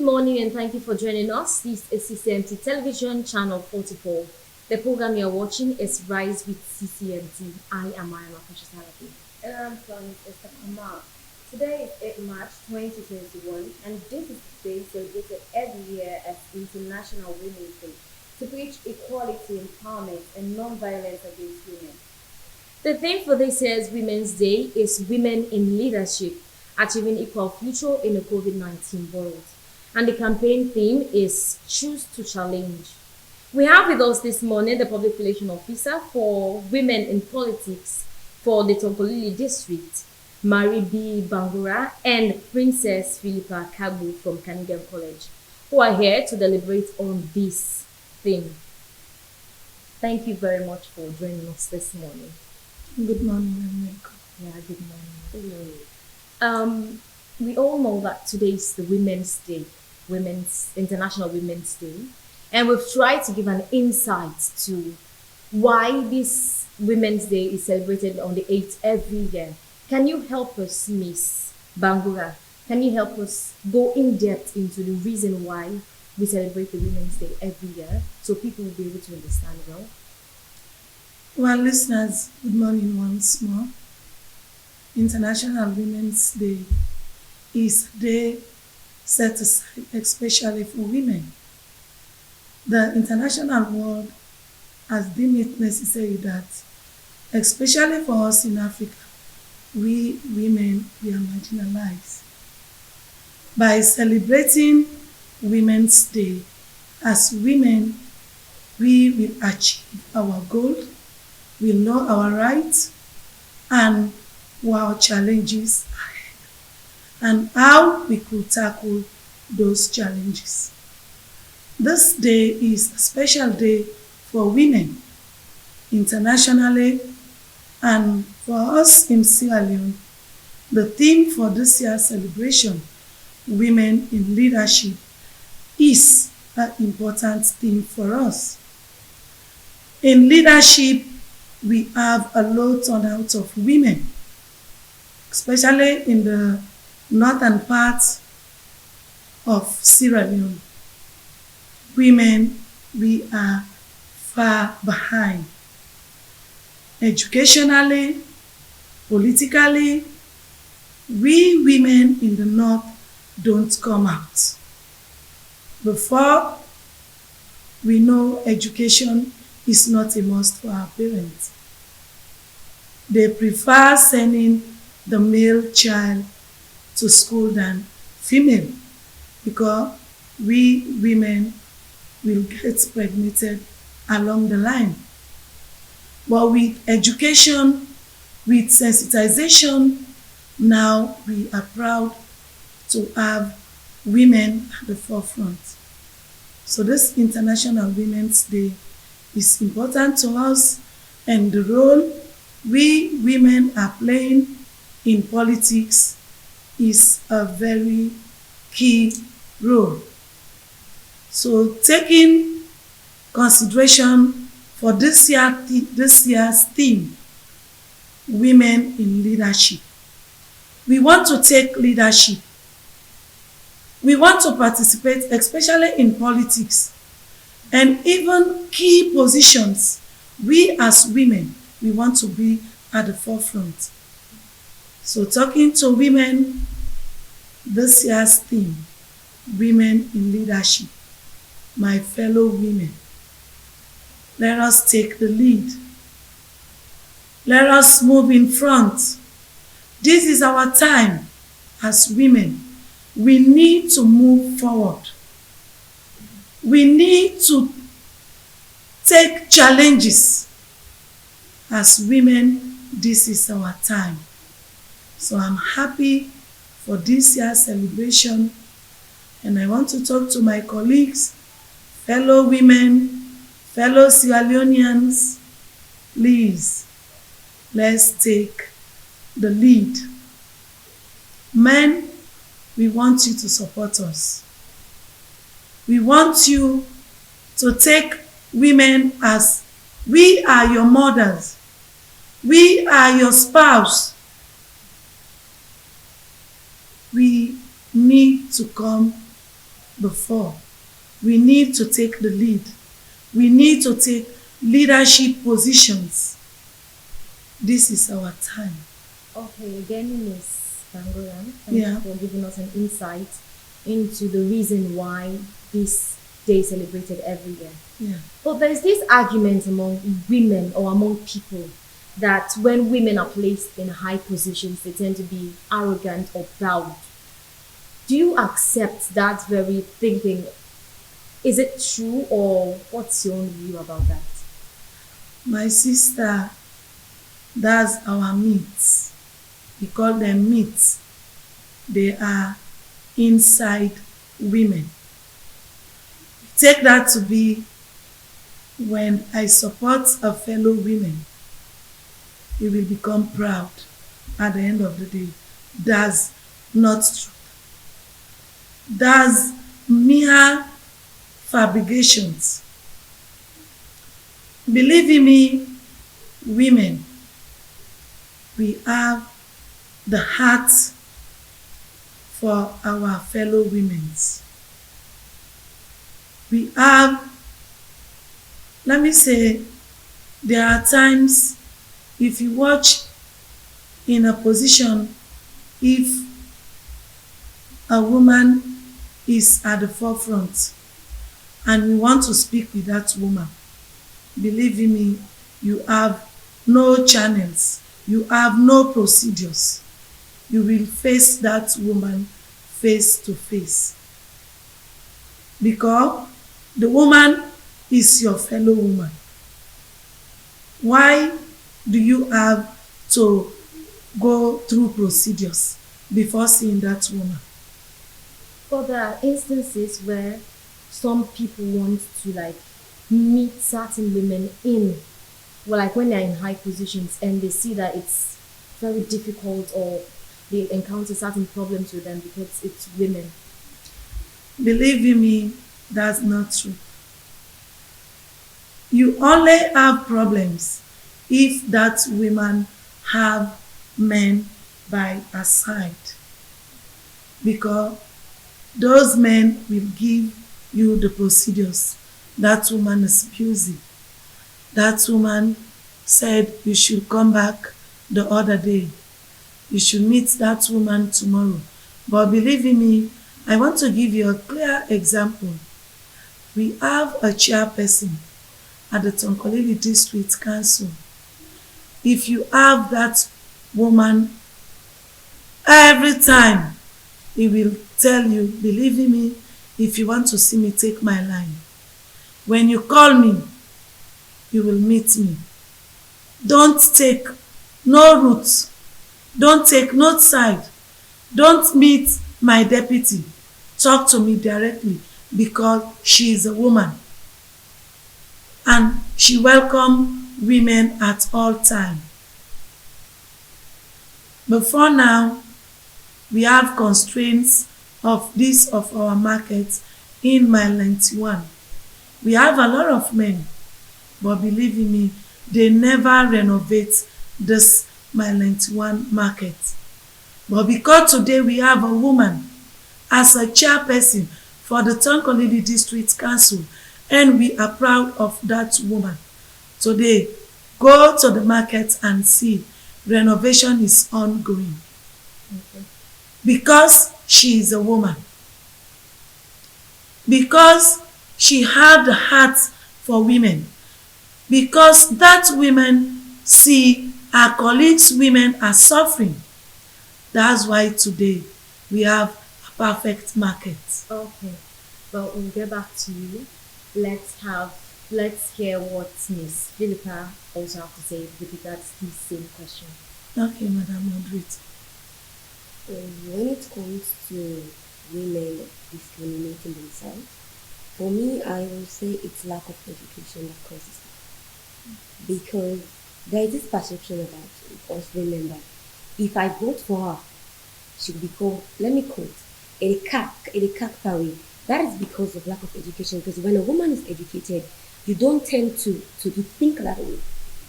Good morning and thank you for joining us. This is CCMT Television Channel 44. The program you're watching is Rise with CCMT. I am Mariam Akashitarabi. And I'm from Esther Kamal. Today is 8 March 2021, and this is the day celebrated every year as International Women's Day to preach equality, empowerment, and non-violence against women. The theme for this year's Women's Day is Women in Leadership, Achieving Equal Future in a COVID-19 World. And the campaign theme is Choose to Challenge. We have with us this morning the Public Relations Officer for Women in Politics for the Tongolili District, Mary B. Bangura, and Princess Philippa Kabu from Canadian College, who are here to deliberate on this theme. Thank you very much for joining us this morning. Good morning, America. Yeah, good morning. We all know that today is the Women's Day, International Women's Day, and we've tried to give an insight to why this Women's Day is celebrated on the 8th every year. Can you help us, Miss Bangura? Can you help us go in depth into the reason why we celebrate the Women's Day every year so people will be able to understand well? Well, listeners, good morning once more. International Women's Day is a day set aside especially for women. The international world has deemed it necessary that, especially for us in Africa, we women, we are marginalized. By celebrating Women's Day, as women, we will achieve our goal, we'll know our rights, and our challenges ahead, and how we could tackle those challenges. This day is a special day for women internationally, and for us in Sierra Leone, the theme for this year's celebration, Women in Leadership, is an important theme for us. In leadership, we have a low turnout of women, especially in the northern parts of Sierra Leone. Women, we are far behind. Educationally, politically, we women in the north don't come out. Before we know, education is not a must for our parents. They prefer sending the male child to school than female because we women will get pregnant along the line. But with education, with sensitization, now we are proud to have women at the forefront. So this International Women's Day is important to us, and the role we women are playing in politics is a very key role. So taking consideration for this year's theme, Women in Leadership, we want to take leadership. We want to participate, especially in politics and even key positions. We as women, we want to be at the forefront. So talking to women, this year's theme, Women in Leadership, my fellow women, let us take the lead. Let us move in front. This is our time as women. We need to move forward. We need to take challenges. As women, this is our time. So I'm happy for this year's celebration, and I want to talk to my colleagues, fellow women, fellow Sierra Leoneans, please, let's take the lead. Men, we want you to support us. We want you to take women as we are your mothers. We are your spouse. We need to come before. We need to take the lead. We need to take leadership positions. This is our time. Okay, again, Miss Bangoran, thank Yeah. you for giving us an insight into the reason why this day is celebrated every year. Yeah. But there's this argument among women or among people that when women are placed in high positions, they tend to be arrogant or proud. Do you accept that very thinking? Is it true, or what's your own view about that? My sister, that's our myths. We call them myths. They are inside women. Take that to be when I support a fellow woman, it will become proud at the end of the day. That's not true. That's mere fabrications. Believe me, women, we have the heart for our fellow women. We have, let me say, there are times if you watch in a position, if a woman is at the forefront and you want to speak with that woman, believe me, you have no channels, you have no procedures. You will face that woman face to face. Because the woman is your fellow woman. Why do you have to go through procedures before seeing that woman? But there are instances where some people want to meet certain women in, well, like when they're in high positions and they see that it's very difficult, or they encounter certain problems with them because it's women. Believe me, that's not true. You only have problems if that woman have men by her side, because those men will give you the procedures. That woman is busy. That woman said you should come back the other day. You should meet that woman tomorrow. But believe me, I want to give you a clear example. We have a chairperson at the Tonkolili District Council. If you have that woman, every time he will tell you, believe me, if you want to see me, take my line. When you call me, you will meet me. Don't take no route. Don't take no side. Don't meet my deputy. Talk to me directly, because she is a woman. And she welcomes women at all times. Before now, we have constraints of our markets in Mile 91. We have a lot of men, but believe me, they never renovate this Mile 91 market. But because today we have a woman as a chairperson for the Tonkolili District Council, and we are proud of that woman. Today, go to the market and see renovation is ongoing. Okay. Because she is a woman. Because she had the heart for women. Because that women see our colleagues' women are suffering. That's why today we have a perfect market. Okay. Well, we'll get back to you. Let's hear what Miss Philippa also have to say with regards to this same question. Okay, Madam Moderator. When it comes to women discriminating themselves, for me, I will say it's lack of education that causes it. Because there is this perception about us women that if I vote for her, she will become, let me quote, a cock parry. That is because of lack of education. Because when a woman is educated, you don't tend to think that way.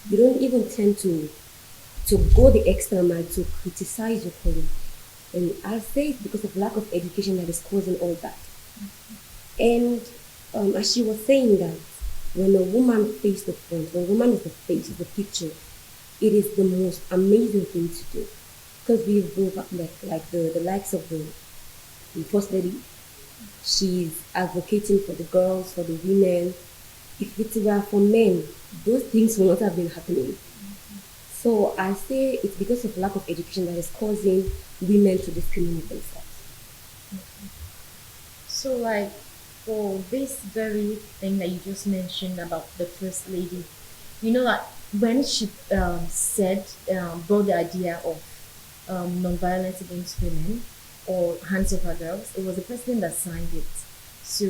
You don't even tend to go the extra mile to criticize your colleague. And I'll say it's because of lack of education that is causing all that. And as she was saying that, when a woman faces the front, when a woman is the face of the picture, it is the most amazing thing to do. Because we've both like the likes of the first lady, she's advocating for the girls, for the women. If it were for men, those things would not have been happening. So I say it's because of lack of education that is causing women to discriminate themselves. So, like, for this very thing that you just mentioned about the first lady, you know that when she brought the idea of non-violence against women or hands over girls, it was the president that signed it. So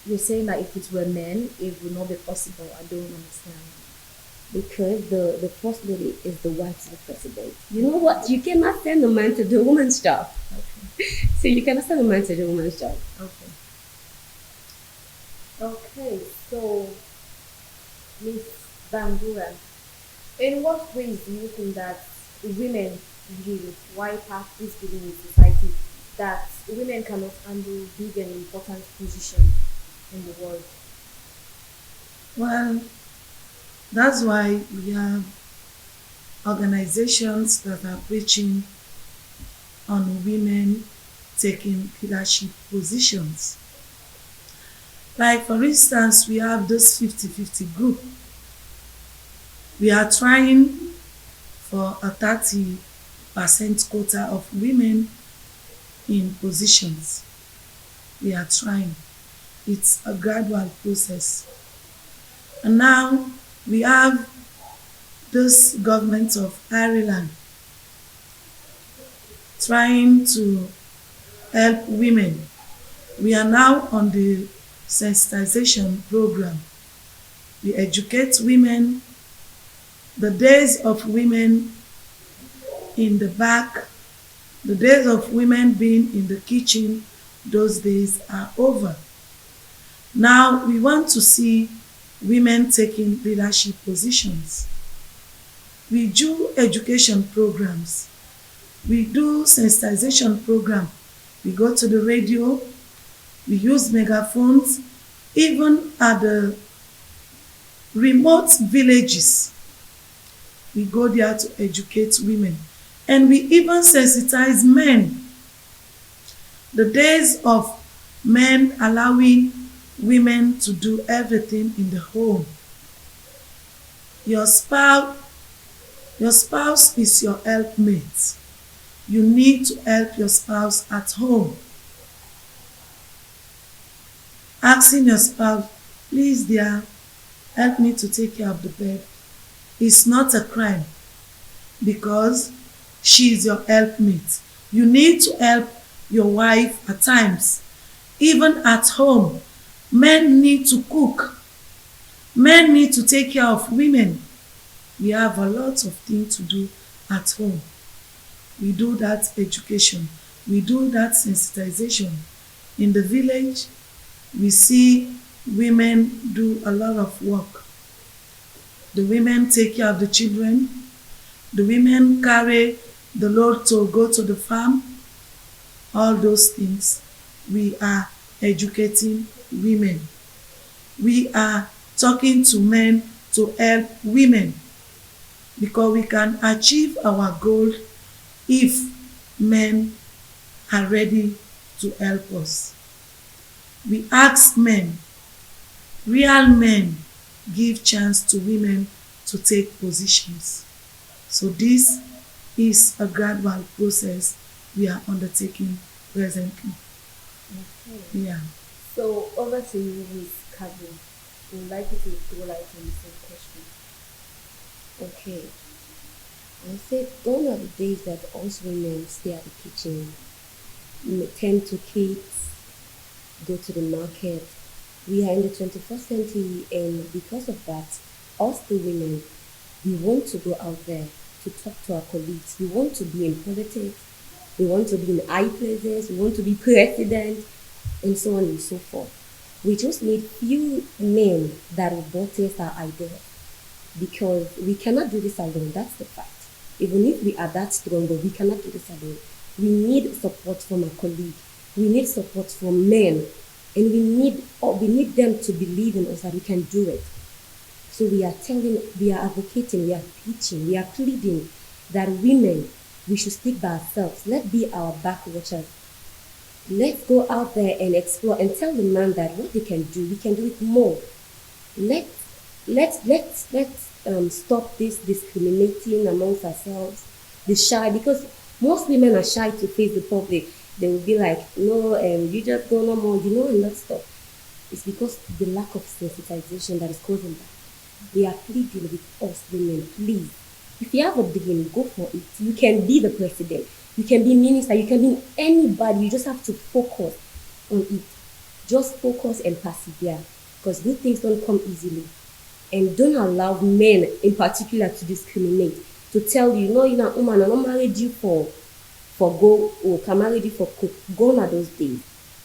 you're saying that if it were men, it would not be possible. I don't understand. Because the first lady is the wife of the president. You know what? You cannot send a man to do a woman's job. Okay. So you cannot send a man to do a woman's job. Okay. Okay, so Miss Bangura, in what ways do you think that women view why past this feeling in society that women cannot handle big and important position in the world? Well, that's why we have organizations that are preaching on women taking leadership positions. Like, for instance, we have this 50-50 group. We are trying for a 30% quota of women in positions. We are trying. It's a gradual process. And now we have this government of Ireland trying to help women. We are now on the sensitization program. We educate women. The days of women in the back, the days of women being in the kitchen, those days are over. Now we want to see women taking leadership positions. We do education programs. We do sensitization program. We go to the radio. We use megaphones. Even at the remote villages, we go there to educate women. And we even sensitize men. The days of men allowing women to do everything in the home. Your spouse is your helpmate. You need to help your spouse at home. Asking your spouse, please dear, help me to take care of the bed, is not a crime because she is your helpmate. You need to help your wife at times. Even at home, men need to cook. Men need to take care of women. We have a lot of things to do at home. We do that education. We do that sensitization. In the village, we see women do a lot of work. The women take care of the children. The women carry the load to go to the farm. All those things. We are educating women. We are talking to men to help women because we can achieve our goal if men are ready to help us. We ask men, real men, give chance to women to take positions. So this is a gradual process we are undertaking presently. Okay. Yeah. So over to you, Miss Kavi. We would like you to throw light on the same question. Okay. I said gone are the days that us women stay at the kitchen, tend to kids, go to the market. We are in the 21st century, and because of that, us the women, we want to go out there to talk to our colleagues. We want to be in politics. We want to be in high places. We want to be president, and so on and so forth. We just need few men that will buttress our idea because we cannot do this alone. That's the fact. Even if we are that strong, but we cannot do this alone. We need support from our colleague. We need support from men, and we need them to believe in us that we can do it. So we are advocating, we are preaching, we are pleading that women, we should stick by ourselves. Let's be our back watchers. Let's go out there and explore and tell the man that what they can do, we can do it more. Let's stop this discriminating amongst ourselves, the shy, because most women are shy to face the public. They will be like, no, you just don't know more, and that stuff. It's because the lack of sensitization that is causing that. They are pleading with us women, please. If you have a dream, go for it. You can be the president. You can be minister. You can be anybody. You just have to focus on it. Just focus and persevere. Because good things don't come easily. And don't allow men in particular to discriminate. To tell you, no, you're not woman, I'm not married you for go, or can marry you for cook. Gone are those days.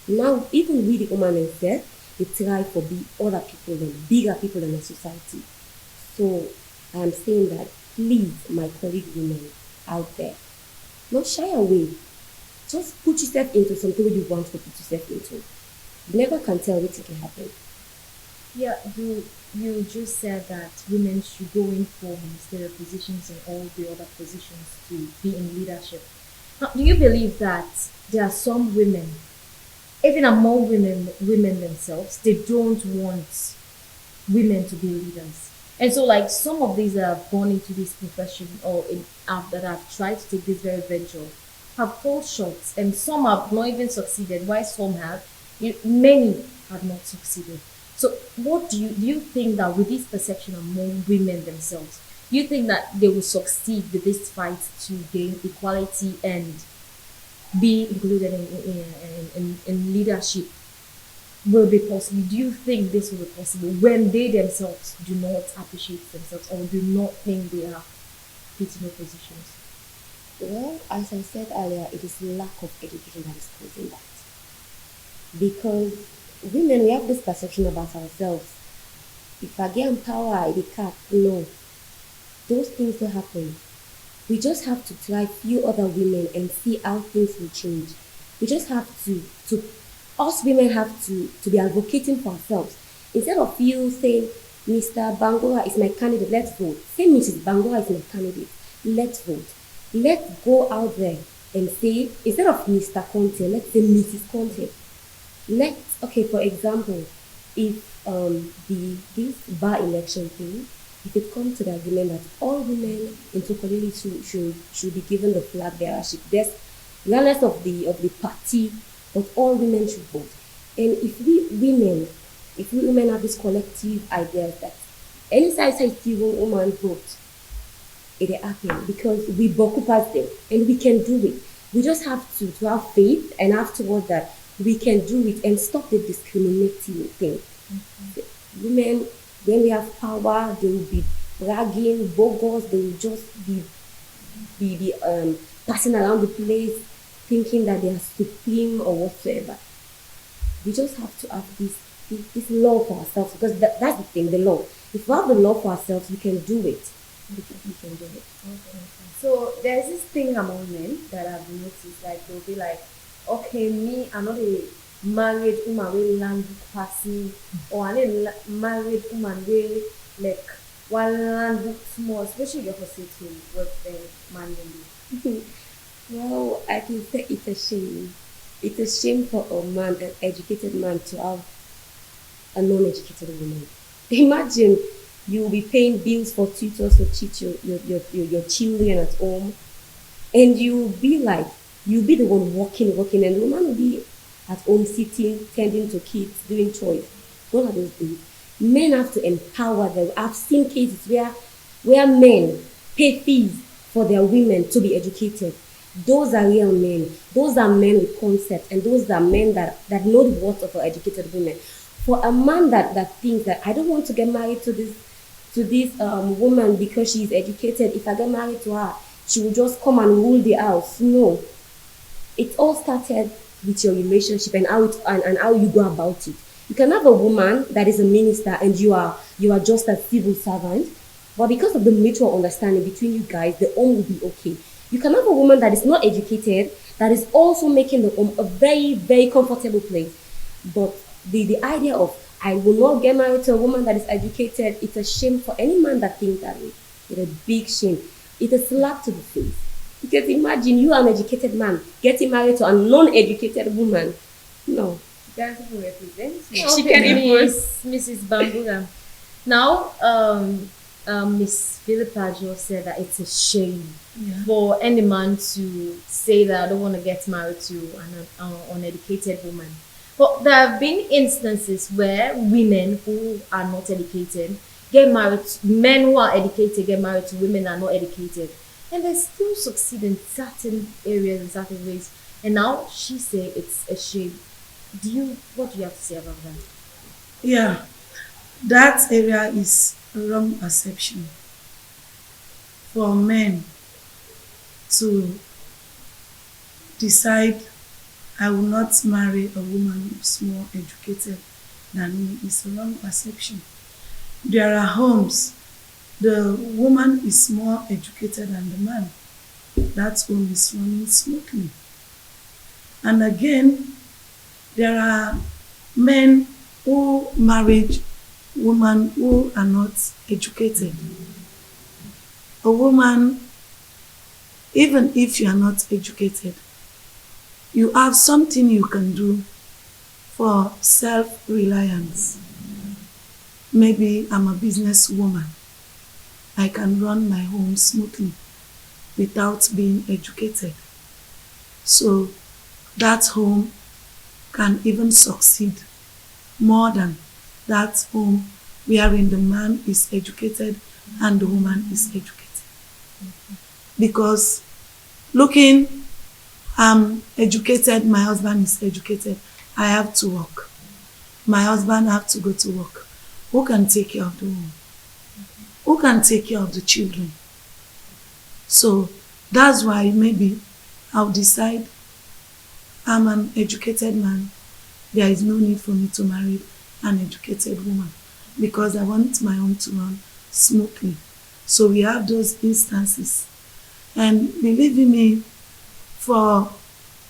Now, even we the woman themselves, they try for other people and bigger people in the society. So I'm saying that please, my colleague women out there, don't shy away. Just put yourself into something you want to put yourself into. You never can tell what can happen. Yeah, you just said that women should go in for ministerial positions and all the other positions to be in leadership. Now, do you believe that there are some women, even among women themselves, they don't want women to be leaders? And so, like, some of these that have gone into this profession that have tried to take this very venture have fallen short, and some have not even succeeded. While some have, many have not succeeded. So, what do you think that with this perception among women themselves, do you think that they will succeed with this fight to gain equality and be included in leadership? Will be possible? Do you think this will be possible when they themselves do not appreciate themselves or do not think they are fit in positions? Well, as I said earlier, it is lack of education that is causing that. Because women, we have this perception about ourselves. If I get power, I become no. Those things don't happen. We just have to try few other women and see how things will change. We just have to us women have to be advocating for ourselves. Instead of you saying, Mr. Bangora is my candidate, let's vote. Say Mrs. Bangora is my candidate, let's vote. Let's go out there and say, instead of Mr. Conte, let's say Mrs. Conte. For example, if this bar election thing, if it comes to the agreement that all women in Tokolili should be given the flag bearership, regardless of the party, but all women should vote. And if we women have this collective idea that any side woman vote, it will happen because we boku past them and we can do it. We just have to have faith and afterwards that we can do it and stop the discriminating thing. Mm-hmm. Women, when we have power, they will be bragging, bogus, they will just be passing around the place thinking that they are supreme or whatsoever. We just have to have this law for ourselves because that's the thing, the law. If we have the law for ourselves, we can do it. We can do it. Okay. So there's this thing among men that I've noticed, like they'll be like, okay, me, I'm not a married woman with land passing, or I'm a married woman with like one land small, especially the hospital work then manually. Well, I can say it's a shame. It's a shame for a man, an educated man, to have a non-educated woman. Imagine you'll be paying bills for tutors to teach your children at home, and you'll be the one working, and the woman will be at home sitting, tending to kids, doing chores. What are those things? Men have to empower them. I've seen cases where men pay fees for their women to be educated. Those are real men. Those are men with concept, and those are men that know the worth of educated women. For a man that thinks that I don't want to get married to this woman because she is educated. If I get married to her, she will just come and rule the house. No, it all started with your relationship and how you go about it. You can have a woman that is a minister and you are just a civil servant, but because of the mutual understanding between you guys, the home will be okay. You can have a woman that is not educated, that is also making the home a very, very comfortable place. But the idea of I will not get married to a woman that is educated, it's a shame for any man that thinks that way. It's a big shame. It's a slap to the face. Because imagine you are an educated man getting married to a non-educated woman. No. That's who represents you. She can Mrs. Bambura. Now, Miss Philippa just said that it's a shame for any man to say that I don't want to get married to an uneducated woman. But there have been instances where women who are not educated get married, men who are educated get married to women that are not educated, and they still succeed in certain areas, in certain ways. And now she say it's a shame. What do you have to say about that? Yeah, that area is a wrong perception for men to decide I will not marry a woman who's more educated than me. It's a wrong perception. There are homes, the woman is more educated than the man. That home is running smoothly. And again, there are men who marry women who are not educated. A woman, even if you are not educated, you have something you can do for self-reliance. Maybe I'm a businesswoman. I can run my home smoothly without being educated. So that home can even succeed more than that home wherein the man is educated and the woman is educated. Because looking, I'm educated, my husband is educated, I have to work. My husband have to go to work. Who can take care of the home? Who can take care of the children? So that's why maybe I'll decide I'm an educated man. There is no need for me to marry an educated woman because I want my home to run smoothly. So we have those instances. And believe me, for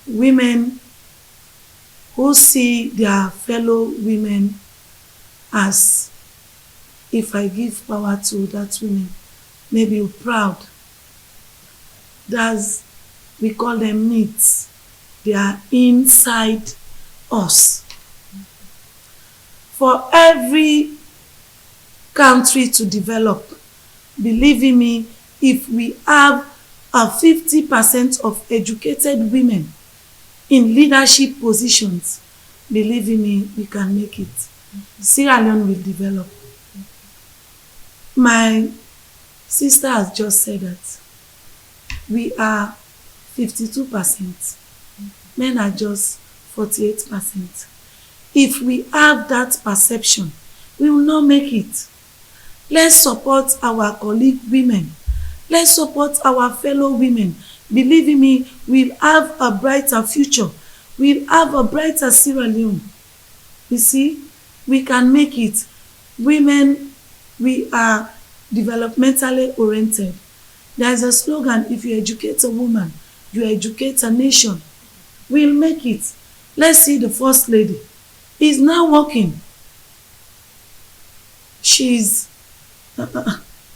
women who see their fellow women as, if I give power to that woman, maybe proud. We call them needs. They are inside us. For every country to develop, believe me, if we have a 50% of educated women in leadership positions, believe me, we can make it. Sierra Leone will develop. My sister has just said that we are 52%. Men are just 48%. If we have that perception, we will not make it. Let's support our colleague women. Let's support our fellow women. Believe me, we'll have a brighter future. We'll have a brighter Sierra Leone. You see, we can make it. Women, we are developmentally oriented. There is a slogan, if you educate a woman, you educate a nation. We'll make it. Let's see the First Lady is now working. She's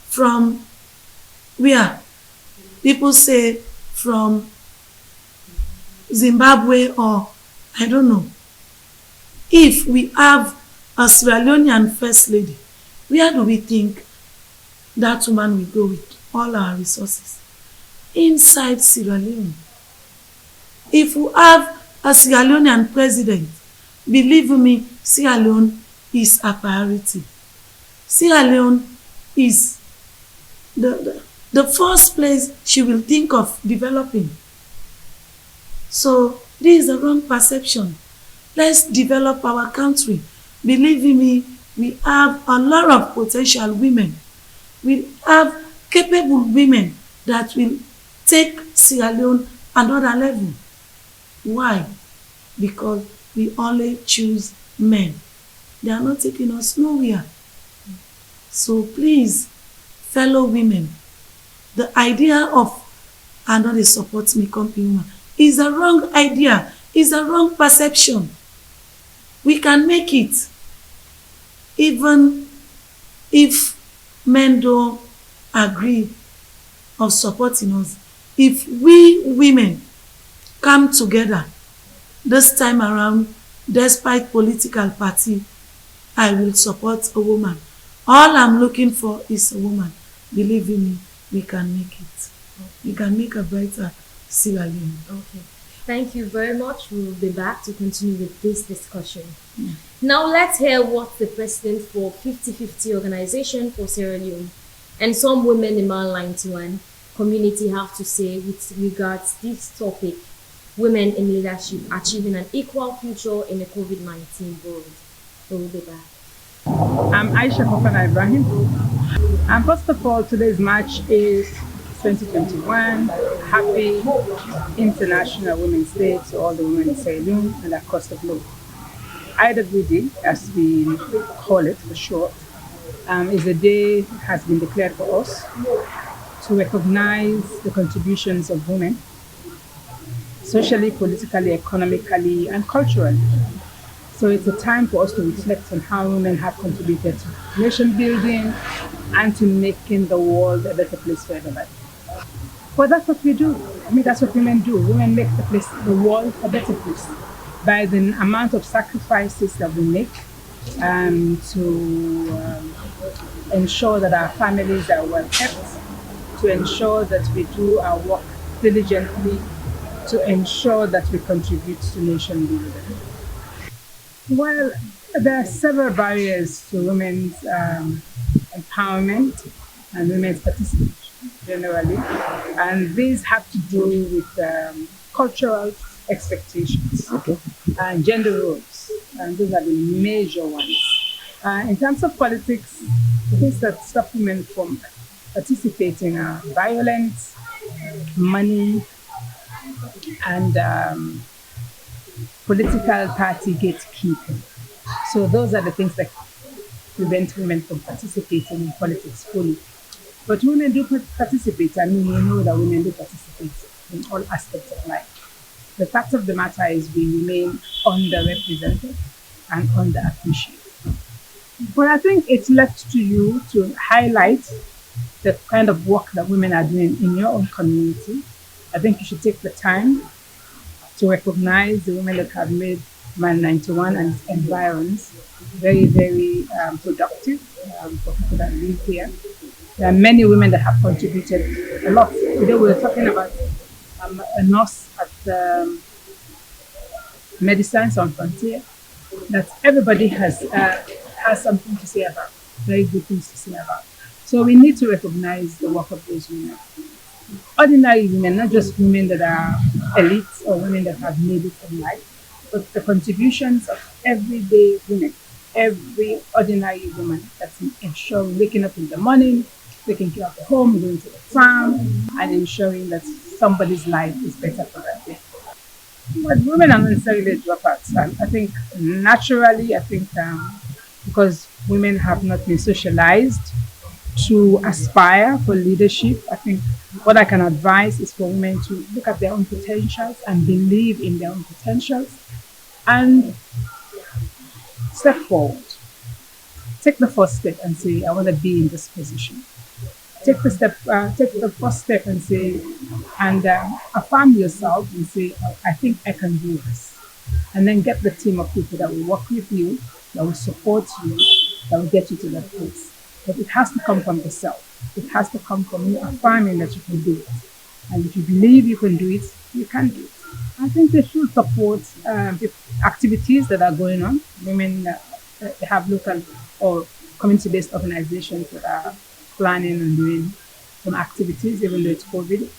from where? People say from Zimbabwe or I don't know. If we have a Sierra Leonean First Lady, where do we think that woman will go with all our resources? Inside Sierra Leone. If we have a Sierra Leonean president, believe me, Sierra Leone is a priority. Sierra Leone is the first place she will think of developing. So this is a wrong perception. Let's develop our country. Believe me, we have a lot of potential women. We have capable women that will take Sierra Leone another level. Why? Because we only choose men. They are not taking us nowhere. So please, fellow women, the idea of I know they support me, company woman, is a wrong idea, is a wrong perception. We can make it, even if men don't agree or supporting us. If we women come together this time around, despite political party, I will support a woman. All I'm looking for is a woman. Believe in me, we can make it. We can make a brighter Sierra Leone. Okay. Thank you very much. We'll be back to continue with this discussion. Now let's hear what the president for 50/50 organization for Sierra Leone and some women in Mile 91 community have to say with regards this topic, women in leadership achieving an equal future in a COVID-19 world. We'll be back. I'm Aisha Kofana Ibrahim. And first of all, today's march is 2021. Happy International Women's Day to all the women in Sierra Leone and across the globe. IWD, as we call it for short, is a day that has been declared for us to recognize the contributions of women socially, politically, economically, and culturally. So it's a time for us to reflect on how women have contributed to nation building and to making the world a better place for everybody. Well, that's what we do. I mean, that's what women do. Women make the world a better place by the amount of sacrifices that we make to ensure that our families are well kept, to ensure that we do our work diligently, to ensure that we contribute to nation building. Well, there are several barriers to women's empowerment and women's participation generally, and these have to do with cultural expectations and gender roles, and those are the major ones. In terms of politics, things that stop women from participating are violence, money, and political party gatekeeping. So those are the things that prevent women from participating in politics fully. But women do participate. I mean, we know that women do participate in all aspects of life. The fact of the matter is we remain underrepresented and underappreciated. But I think it's left to you to highlight the kind of work that women are doing in your own community. I think you should take the time to recognize the women that have made Mile 91 and its environs very, very productive for people that live here. There are many women that have contributed a lot. Today we were talking about a nurse at Medicine Sans Frontier that everybody has something to say about, very good things to say about. So we need to recognize the work of those women. Ordinary women, not just women that are elites or women that have made it in life, but the contributions of everyday women, every ordinary woman that's ensuring waking up in the morning, taking care of the home, going to the farm, and ensuring that somebody's life is better for that day. But women are not necessarily dropouts. I think naturally, because women have not been socialized to aspire for leadership, I think what I can advise is for women to look at their own potentials and believe in their own potentials and step forward. Take the first step and say, I want to be in this position. Take the first step and say, and affirm yourself and say, I think I can do this. And then get the team of people that will work with you, that will support you, that will get you to that place. But it has to come from the self. It has to come from you affirming that you can do it. And if you believe you can do it, you can do it. I think they should support the activities that are going on. Women they have local or community-based organizations that are planning and doing some activities, even though it's COVID,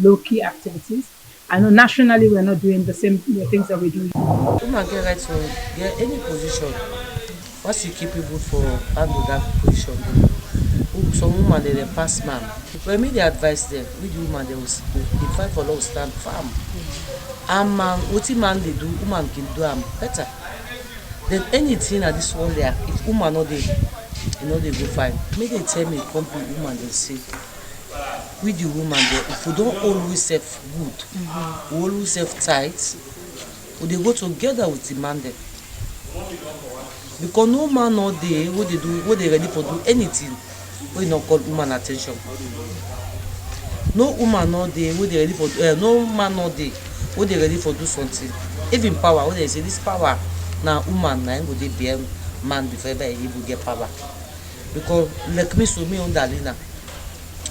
low-key activities. I know nationally we're not doing the same things that we do. Woman get right to get any position. Once you keep people for handle that position, some woman they pass man. When me they advise them, we the woman they fight for law stand firm. And man, what man they do, woman can do better. Then anything at this world there, if woman not they, they go fight. Maybe they tell me come woman they say. with the woman there, if we don't always self good, we always self tight, we dey go together with the man there. Because no man no dey wey dey ready for do anything wey no call woman attention. No woman no dey wey dey ready for no man no dey wey dey ready for do something. Even power, wey dey say this power na woman na im go dey behind man before ever e even get power. Because like me, so me own Dalina,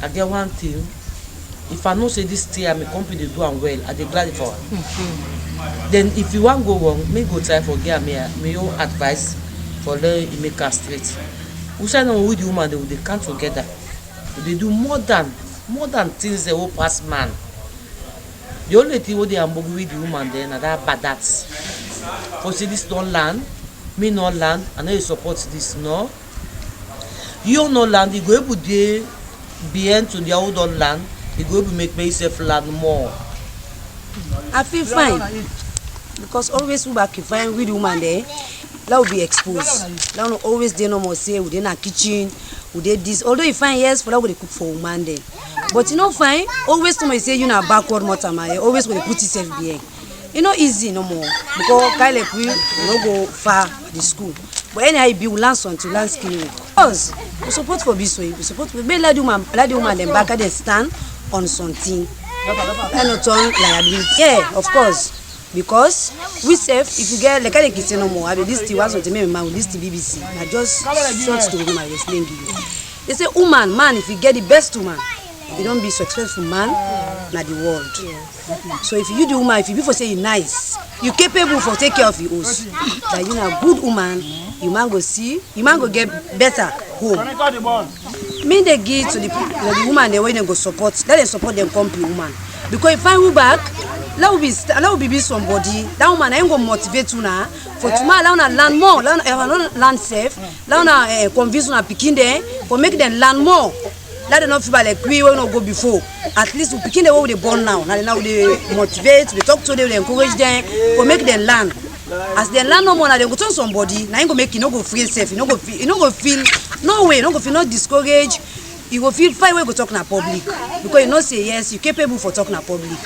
I get one thing. If I know say this thing and my company dey do am well, I dey glad for her. Then if you wan go wrong, me go try for get me own advice for let e make her straight. We say no with the woman they come together. They do more than things they will pass man. The only thing wey dey among with the woman then na that bad that. For say this don't land, me no land, I know you support this, no. You no land, you go able dey behind to the old on land, you go able make yourself land more. I feel fine because always we back fine with the woman there. That will be exposed. That will always dey no more say we dey in a kitchen, we dey this. Although you find yes for that we dey cook for woman there, but you know fine. Always somebody say you na backward matter man. Always when you put yourself behind. You know easy no more because kind like we no go far the school. But anyhow, you be we learn something, learn skill. Because we support for this way, we support for make let the woman them back at the stand on something. And not on liability. Yeah, of course. Because we self, if you get like I say no more, I mean this thing was not me man with this BBC. I just short story my explain to you. They say woman, man, if you get the best woman, you don't be successful man, na the world. So if you do woman, if you before say you nice, you capable for take care of your house. That you are a good woman, you man go see, you man go get better home. Me they give to the woman the way they go support, let them support them company woman. Because if I go back, that will be somebody. That woman ain't gonna motivate you now. For tomorrow, learn more, learn safe, convince you picking there, for make them learn more. Let them not feel like we will not go before. At least we picking the way they born now. Now they motivate, they talk to them, they encourage them, for make them learn. As they learn no more, now they go turn somebody. Now you go make you no go feel safe, you no go feel no way, you no go feel not discouraged. You go feel fine when you go talk in public because you know say yes, you're capable for talking in public.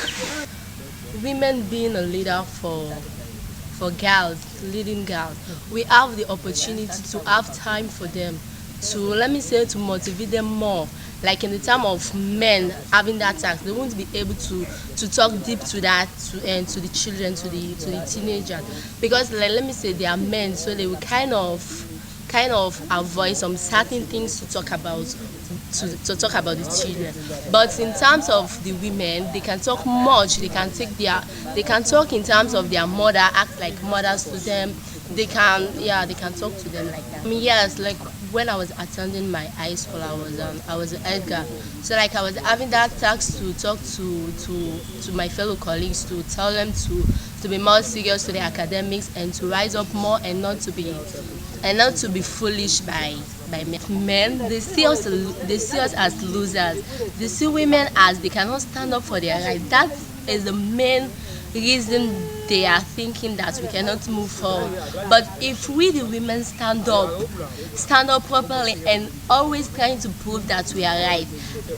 Women being a leader for girls, leading girls, we have the opportunity to have time for them, to let me say to motivate them more. Like in the time of men having that task, they won't be able to talk deep to that to the children, to the teenagers, because like, let me say they are men, so they will kind of avoid some certain things to talk about to talk about the children. But in terms of the women, they can talk much. They can talk in terms of their mother, act like mothers to them. They can talk to them like that. I mean, yes, like when I was attending my high school, I was an Edgar. So like I was having that task to talk to my fellow colleagues, to tell them to be more serious to their academics and to rise up more and not to be foolish by men. They see us as losers. They see women as they cannot stand up for their rights. That is the main reason they are thinking that we cannot move forward. But if we the women stand up properly and always trying to prove that we are right,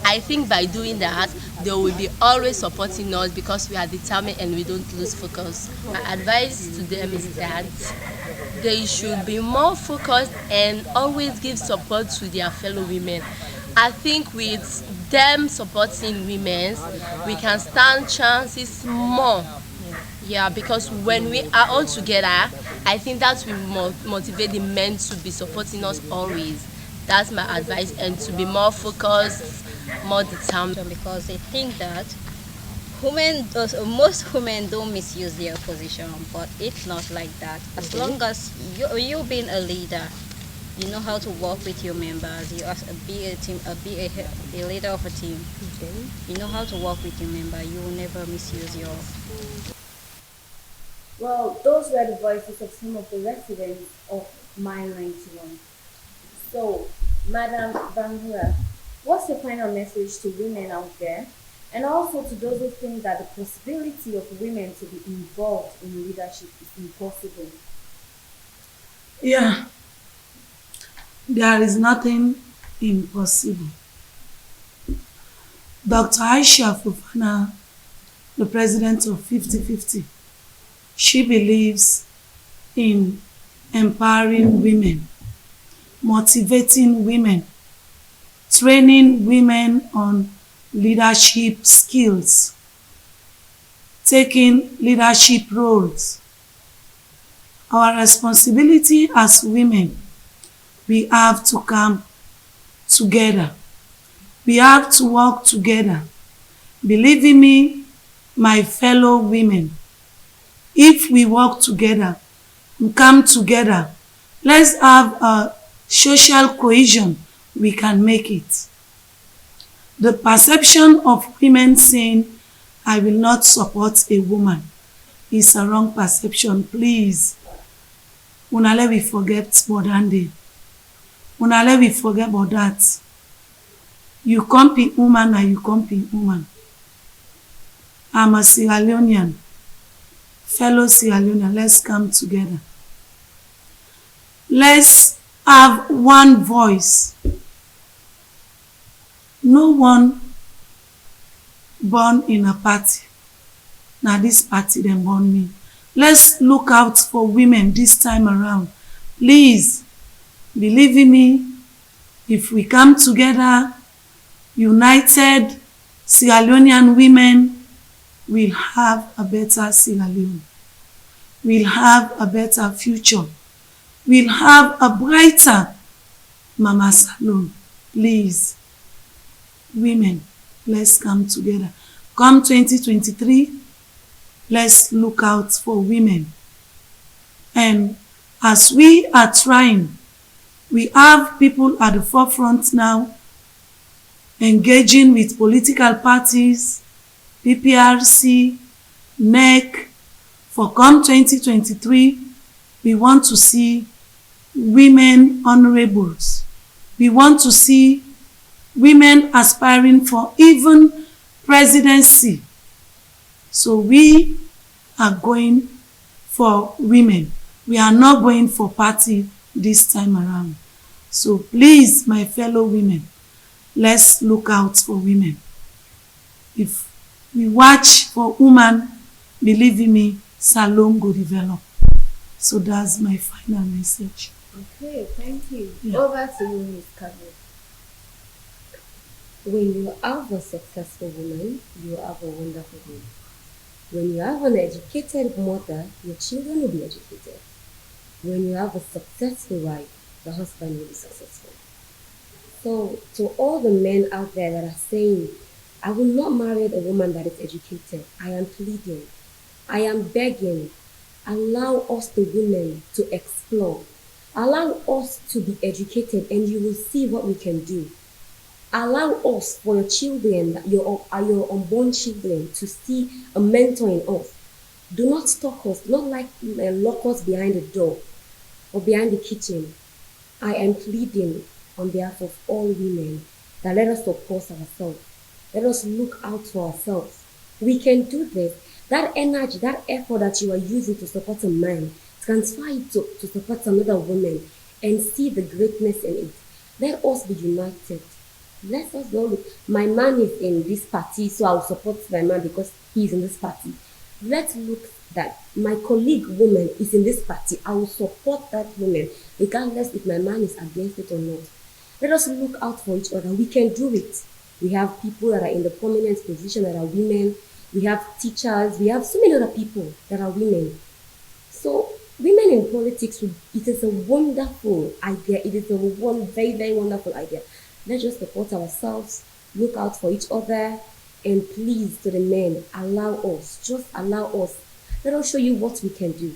I think by doing that they will be always supporting us because we are determined and we don't lose focus. My advice to them is that they should be more focused and always give support to their fellow women. I think with them supporting women, we can stand chances more. Yeah, because when we are all together, I think that will motivate the men to be supporting us always. That's my advice, and to be more focused, more determined. Because they think that most women don't misuse their position, but it's not like that. As long as you being a leader, you know how to work with your members. You be a leader of a team. Okay. You know how to work with your member. You will never misuse your. Well, those were the voices of some of the residents of Mile 91. So, Madam Bangura, what's your final message to women out there, and also to those who think that the possibility of women to be involved in leadership is impossible? Yeah, there is nothing impossible. Dr. Aisha Fofana, the president of 50/50, she believes in empowering women, motivating women, training women on leadership skills, taking leadership roles. Our responsibility as women, we have to come together. We have to work together. Believe in me, my fellow women, if we work together, we come together, let's have a social cohesion, we can make it. The perception of women saying, I will not support a woman, is a wrong perception. Please, una let we forget modern day. Una let we forget about that. You compete woman and you compete woman. I'm a Sierra Leonean, fellow Sierra Leonean, let's come together. Let's have one voice. No one born in a party. Now this party dem born me. Let's look out for women this time around. Please, believe in me, if we come together, united Sierra Leonean women, we'll have a better Sierra Leone. We'll have a better future. We'll have a brighter Mama Salon. Please, women, let's come together. Come 2023, let's look out for women. And as we are trying, we have people at the forefront now engaging with political parties, PPRC, NEC. For come 2023, we want to see women honorables. We want to see women aspiring for even presidency. So we are going for women. We are not going for party this time around. So please, my fellow women, let's look out for women. If we watch for women, believe in me, Salome go develop. So that's my final message. Okay, thank you. Yeah. Over to you, Ms. Kaveh. When you have a successful woman, you have a wonderful home. When you have an educated mother, your children will be educated. When you have a successful wife, the husband will be successful. So to all the men out there that are saying, I will not marry a woman that is educated, I am pleading, I am begging, allow us the women to explore. Allow us to be educated and you will see what we can do. Allow us for your children, your unborn children, to see a mentor in us. Do not stalk us, do not lock us behind the door or behind the kitchen. I am pleading on behalf of all women that let us support ourselves. Let us look out for ourselves. We can do this. That energy, that effort that you are using to support a man, transfer it to support another woman and see the greatness in it. Let us be united. Let us go. My man is in this party, so I will support my man because he is in this party. Let's look that my colleague woman is in this party. I will support that woman regardless if my man is against it or not. Let us look out for each other. We can do it. We have people that are in the prominent position that are women. We have teachers. We have so many other people that are women. So women in politics, it is a wonderful idea. It is a very, very wonderful idea. Let's just support ourselves, look out for each other, and please, to the men, allow us. Just allow us. Let us show you what we can do.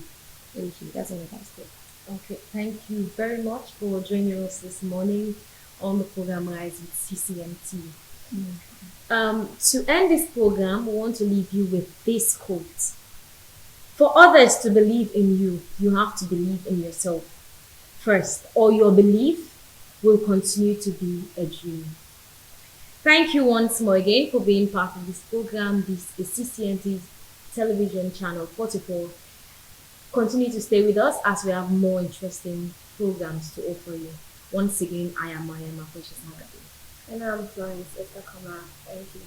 Thank you. That's all I have to say. Okay, thank you very much for joining us this morning on the program Rise with CCMT. To end this program, we want to leave you with this quote. For others to believe in you, you have to believe in yourself first, or your belief will continue to be a dream. Thank you once more again for being part of this program. This is CCNT's television channel 44. Continue to stay with us as we have more interesting programs to offer you. Once again, I am Mariama Precious Magadi. And I'm Florence Esther Kama. Thank you.